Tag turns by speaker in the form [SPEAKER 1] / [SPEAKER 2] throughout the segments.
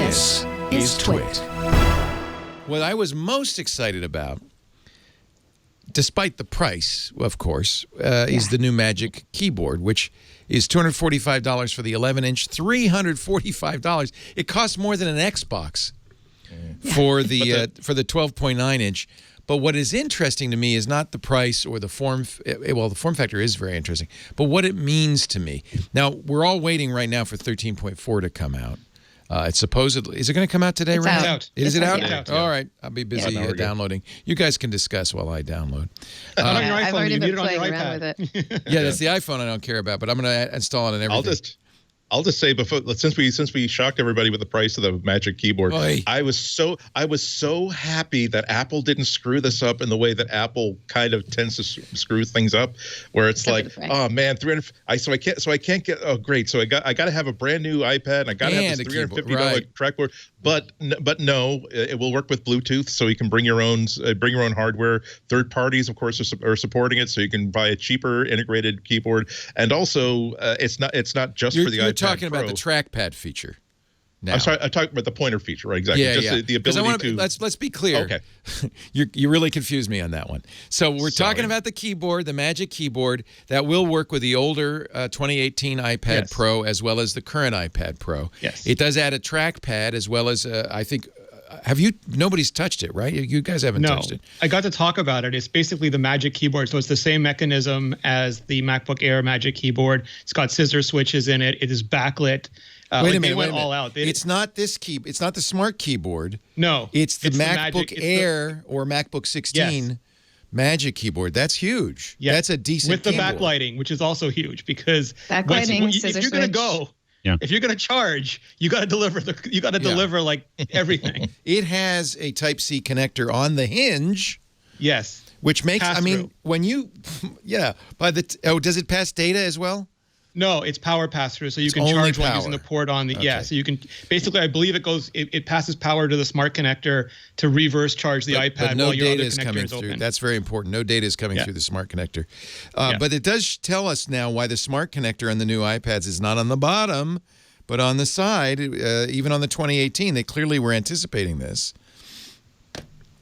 [SPEAKER 1] This is TWiT. What I was most excited about, despite the price, of course, is the new Magic Keyboard, which is $245 for the 11-inch, $345. It costs more than an Xbox for the 12.9-inch. But what is interesting to me is not the price or the form. Well, the form factor is very interesting, but what it means to me. Now, we're all waiting right now for 13.4 to come out. It's supposedly, is it going to come out today?
[SPEAKER 2] It's out.
[SPEAKER 1] Is it out?
[SPEAKER 2] Out.
[SPEAKER 1] All right. I'll be busy downloading. You guys can discuss while I download.
[SPEAKER 3] On your iPhone,
[SPEAKER 2] I've already been playing
[SPEAKER 3] on your
[SPEAKER 2] around
[SPEAKER 3] iPad.
[SPEAKER 2] with it.
[SPEAKER 1] Yeah, that's the iPhone I don't care about, but I'm going to install it on everything.
[SPEAKER 4] I'll just say, before, since we shocked everybody with the price of the Magic Keyboard, I was so happy that Apple didn't screw this up in the way that Apple kind of tends to screw things up, where it's like, oh man, 300. I can't get. Oh great, so I got to have a brand new iPad, and I got to have this $350 trackboard. But no, it will work with Bluetooth, so you can bring your own hardware. Third parties, of course, are supporting it, so you can buy a cheaper integrated keyboard. And also, it's not just for the iPad.
[SPEAKER 1] You're talking
[SPEAKER 4] Pro.
[SPEAKER 1] about the trackpad feature. Now.
[SPEAKER 4] I'm sorry, I'm talking about the pointer feature, right? Exactly.
[SPEAKER 1] Yeah,
[SPEAKER 4] the ability to.
[SPEAKER 1] Let's be clear.
[SPEAKER 4] Okay.
[SPEAKER 1] You really confused me on that one. So we're talking about the keyboard, the Magic Keyboard, that will work with the older 2018 iPad Pro as well as the current iPad Pro.
[SPEAKER 3] Yes.
[SPEAKER 1] It does add a trackpad as well as I think. Nobody's touched it, right? You guys haven't touched it.
[SPEAKER 3] I got to talk about it. It's basically the Magic Keyboard. So it's the same mechanism as the MacBook Air Magic Keyboard. It's got scissor switches in it. It is backlit.
[SPEAKER 1] Wait a minute.
[SPEAKER 3] They went all out.
[SPEAKER 1] It's not this It's not the Smart Keyboard.
[SPEAKER 3] No.
[SPEAKER 1] It's the MacBook Air or MacBook 16 Magic Keyboard. That's huge.
[SPEAKER 3] Yes.
[SPEAKER 1] That's a decent
[SPEAKER 3] with the
[SPEAKER 1] keyboard.
[SPEAKER 3] backlighting, which is also huge because
[SPEAKER 2] backlighting,
[SPEAKER 3] if you're going to go. Yeah. If you're going to charge, you got to deliver. You got to deliver like everything.
[SPEAKER 1] It has a Type-C connector on the hinge.
[SPEAKER 3] Yes.
[SPEAKER 1] Which makes, when you, does it pass data as well?
[SPEAKER 3] No, it's power pass-through, so you can charge while using the port on the, so you can, basically, I believe it passes power to the smart connector to reverse charge the iPad
[SPEAKER 1] no
[SPEAKER 3] while your
[SPEAKER 1] data
[SPEAKER 3] other
[SPEAKER 1] is
[SPEAKER 3] connector
[SPEAKER 1] coming
[SPEAKER 3] is open.
[SPEAKER 1] through. That's very important. No data is coming through the smart connector. But it does tell us now why the smart connector on the new iPads is not on the bottom, but on the side, even on the 2018. They clearly were anticipating this.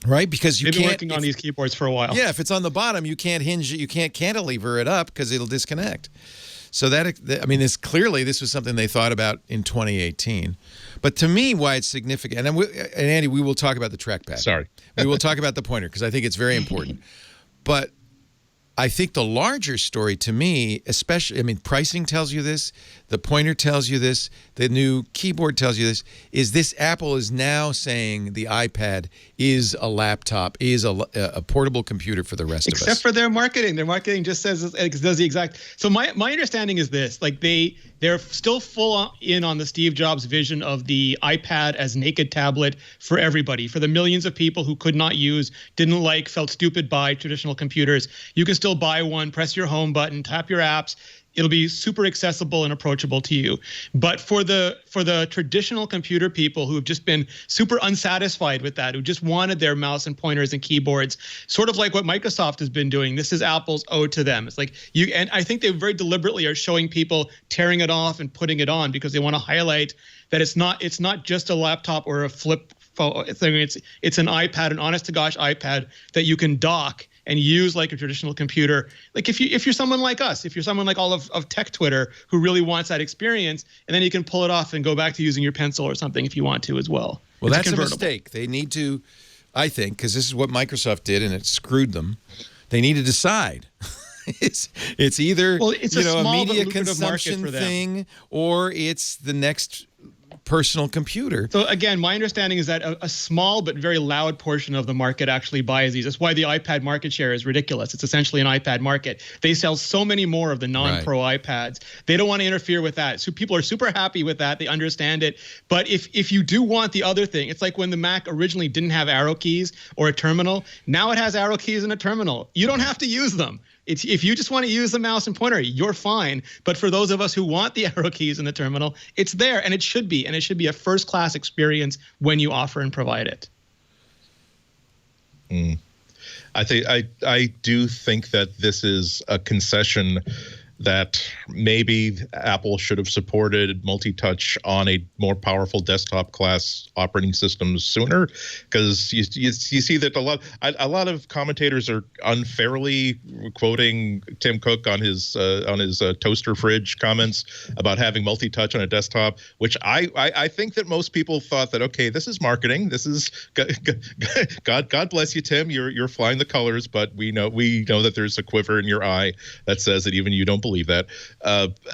[SPEAKER 1] Right, because
[SPEAKER 3] they've been working on these keyboards for a while.
[SPEAKER 1] Yeah, if it's on the bottom, you can't hinge it, you can't cantilever it up because it'll disconnect. So this was something they thought about in 2018. But to me, why it's significant, and Andy, we will talk about the trackpad.
[SPEAKER 4] Sorry,
[SPEAKER 1] we will talk about the pointer because I think it's very important. But I think the larger story to me, especially, pricing tells you this, the pointer tells you this, the new keyboard tells you this Apple is now saying the iPad is a laptop, is a portable computer for the rest of us.
[SPEAKER 3] Except for their marketing. Their marketing just does the exact. So my understanding is this, like they're still full in on the Steve Jobs vision of the iPad as naked tablet for everybody, for the millions of people who could not use, didn't like, felt stupid by traditional computers. You can still buy one, press your home button, tap your apps. It'll be super accessible and approachable to you. But for the traditional computer people who have just been super unsatisfied with that, who just wanted their mouse and pointers and keyboards, sort of like what Microsoft has been doing, this is Apple's ode to them. It's like and I think they very deliberately are showing people tearing it off and putting it on because they want to highlight that it's not just a laptop or a flip phone. It's an iPad, an honest to gosh iPad that you can dock and use like a traditional computer. Like if you're someone like us, if you're someone like all of tech Twitter who really wants that experience, and then you can pull it off and go back to using your pencil or something if you want to as well.
[SPEAKER 1] Well, that's a mistake. They need to, I think, because this is what Microsoft did and it screwed them. They need to decide. It's either a media consumption thing or it's the next personal computer.
[SPEAKER 3] So again, my understanding is that a small but very loud portion of the market actually buys these. That's why the iPad market share is ridiculous. It's essentially an iPad market. They sell so many more of the non-Pro iPads. They don't want to interfere with that. So people are super happy with that. They understand it. But if you do want the other thing, it's like when the Mac originally didn't have arrow keys or a terminal. Now it has arrow keys and a terminal. You don't have to use them. If you just want to use the mouse and pointer, you're fine. But for those of us who want the arrow keys in the terminal, it's there, and it should be. And it should be a first-class experience when you offer and provide it.
[SPEAKER 4] I do think that this is a concession that maybe Apple should have supported multi-touch on a more powerful desktop class operating system sooner, because you see that a lot of commentators are unfairly quoting Tim Cook on his toaster fridge comments about having multi-touch on a desktop, which I think that most people thought that, okay, this is marketing, this is God bless you, Tim, you're flying the colors, but we know that there's a quiver in your eye that says that even you don't believe that.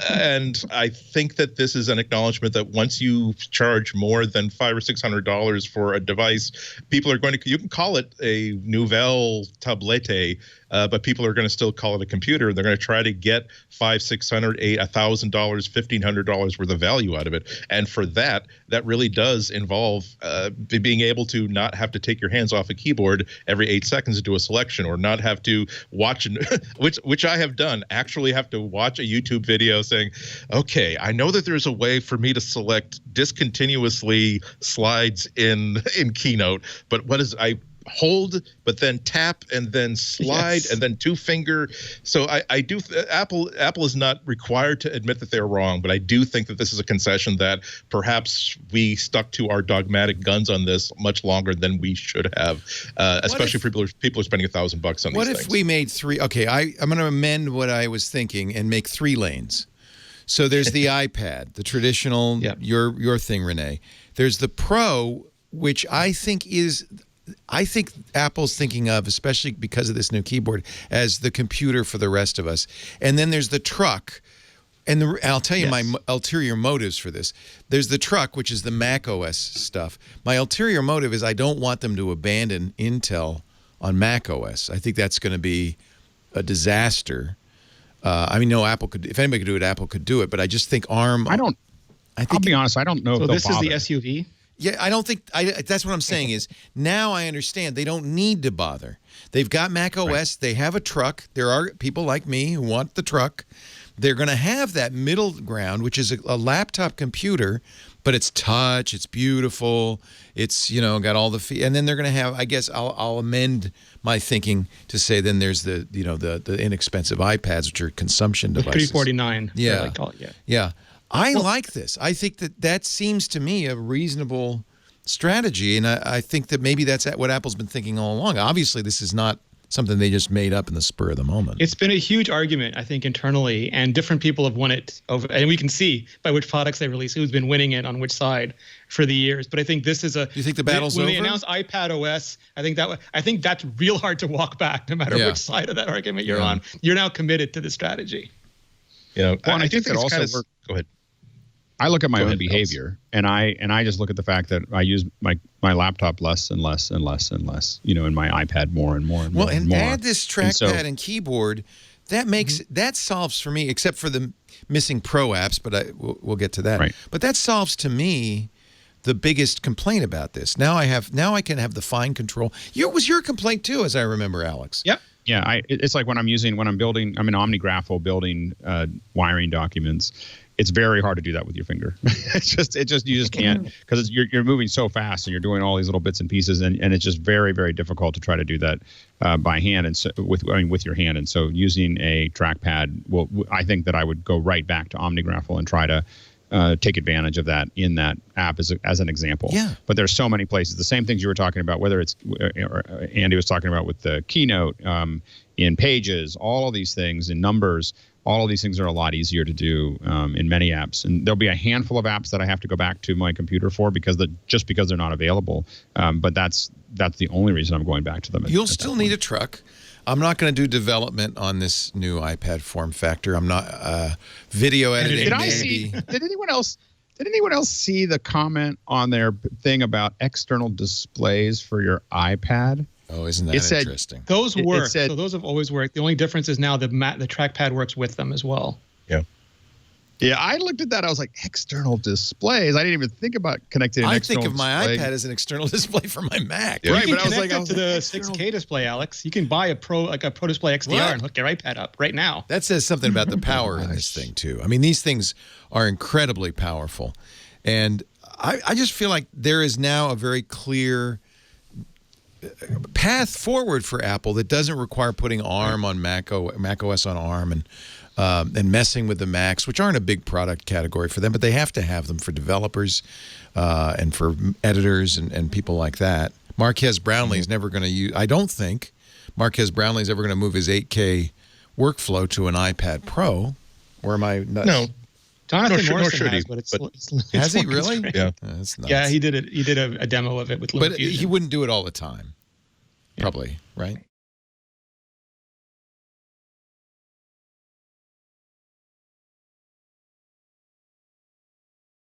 [SPEAKER 4] And I think that this is an acknowledgement that once you charge more than $500 or $600 for a device, people are going to, you can call it a nouvelle tablette, but people are going to still call it a computer. They're going to try to get $500, $600, $1,000, $1,500 worth of value out of it. And for that really does involve being able to not have to take your hands off a keyboard every 8 seconds to do a selection, or not have to watch, which I have done, actually have to watch a YouTube video saying, okay, I know that there's a way for me to select discontinuously slides in Keynote, but I hold, but then tap, and then slide, and then two finger. So I do. Apple is not required to admit that they're wrong, but I do think that this is a concession that perhaps we stuck to our dogmatic guns on this much longer than we should have. Especially if people are spending $1,000 on these things.
[SPEAKER 1] What if we made three? Okay, I'm going to amend what I was thinking and make 3 lanes. So there's the iPad, the traditional, your thing, Renee. There's the Pro, which I think Apple's thinking of, especially because of this new keyboard, as the computer for the rest of us. And then there's the truck. And I'll tell you my ulterior motives for this. There's the truck, which is the Mac OS stuff. My ulterior motive is I don't want them to abandon Intel on Mac OS. I think that's going to be a disaster. I mean, no, Apple could. If anybody could do it, Apple could do it. But I just think ARM. I'll
[SPEAKER 2] be honest. I don't know.
[SPEAKER 3] So
[SPEAKER 2] if
[SPEAKER 3] this
[SPEAKER 2] bother.
[SPEAKER 3] is the SUV.
[SPEAKER 1] Yeah, I don't think that's what I'm saying is now I understand they don't need to bother. They've got Mac OS. Right. They have a truck. There are people like me who want the truck. They're going to have that middle ground, which is a laptop computer, but it's touch. It's beautiful. It's, got all the and then they're going to have, I guess I'll amend my thinking to say then there's the inexpensive iPads, which are consumption devices.
[SPEAKER 3] $349.
[SPEAKER 1] Yeah.
[SPEAKER 3] I call it,
[SPEAKER 1] Yeah. I like this. I think that seems to me a reasonable strategy, and I think that maybe that's what Apple's been thinking all along. Obviously, this is not something they just made up in the spur of the moment.
[SPEAKER 3] It's been a huge argument, I think, internally, and different people have won it over, and we can see by which products they release who's been winning it on which side for the years. But I think this is
[SPEAKER 1] Do you think the battle's
[SPEAKER 3] when
[SPEAKER 1] over?
[SPEAKER 3] they announced iPad OS, I think that's real hard to walk back, no matter which side of that argument you're on. You're now committed to the strategy.
[SPEAKER 2] Well, and I think that also works.
[SPEAKER 4] Go ahead.
[SPEAKER 2] I look at my own behavior, and I just look at the fact that I use my laptop less and less and less and less, and my iPad more and more and more.
[SPEAKER 1] Well, and add this trackpad and keyboard, that makes that solves for me, except for the missing Pro apps, but we'll get to that. Right. But that solves to me the biggest complaint about this. Now I can have the fine control. It was your complaint too, as I remember, Alex.
[SPEAKER 3] Yep.
[SPEAKER 2] Yeah, it's like when I'm building, I'm in OmniGraffle building wiring documents. It's very hard to do that with your finger. You just can't, because you're moving so fast and you're doing all these little bits and pieces, and it's just very, very difficult to try to do that by hand and so with your hand. And so using a trackpad, I think that I would go right back to OmniGraffle and try to take advantage of that in that app as an example.
[SPEAKER 1] Yeah.
[SPEAKER 2] But there's so many places. The same things you were talking about, whether it's Andy was talking about with the Keynote, in Pages, all of these things, in Numbers. All of these things are a lot easier to do in many apps, and there'll be a handful of apps that I have to go back to my computer for because they're not available. But that's the only reason I'm going back to them.
[SPEAKER 1] You'll still need a truck. I'm not going to do development on this new iPad form factor. I'm not video editing.
[SPEAKER 2] Did anyone else see the comment on their thing about external displays for your iPad?
[SPEAKER 1] Oh, isn't that interesting?
[SPEAKER 3] Those work. So those have always worked. The only difference is now the trackpad works with them as well.
[SPEAKER 4] Yeah.
[SPEAKER 2] Yeah, I looked at that. I was like, external displays. I didn't even think about connecting an external display.
[SPEAKER 1] I think of my iPad as an external display for my Mac.
[SPEAKER 3] Yeah, right, but I was like, to the 6K display, Alex. You can buy a Pro Display XDR and hook your iPad up right now.
[SPEAKER 1] That says something about the power in this thing too. I mean, these things are incredibly powerful, and I just feel like there is now a very clear path forward for Apple that doesn't require putting ARM on Mac OS on ARM and messing with the Macs, which aren't a big product category for them, but they have to have them for developers and for editors and people like that. Marquez Brownlee is never going to use. I don't think Marquez Brownlee is ever going to move his 8K workflow to an iPad Pro. Or am I nuts?
[SPEAKER 4] No.
[SPEAKER 3] Jonathan Morrison
[SPEAKER 4] should
[SPEAKER 3] has,
[SPEAKER 4] he,
[SPEAKER 3] but it's
[SPEAKER 1] has he really?
[SPEAKER 3] Yeah.
[SPEAKER 1] That's nuts.
[SPEAKER 3] Yeah, he did it. He did a demo of it with LumaFusion.
[SPEAKER 1] But he wouldn't do it all the time. Probably, right?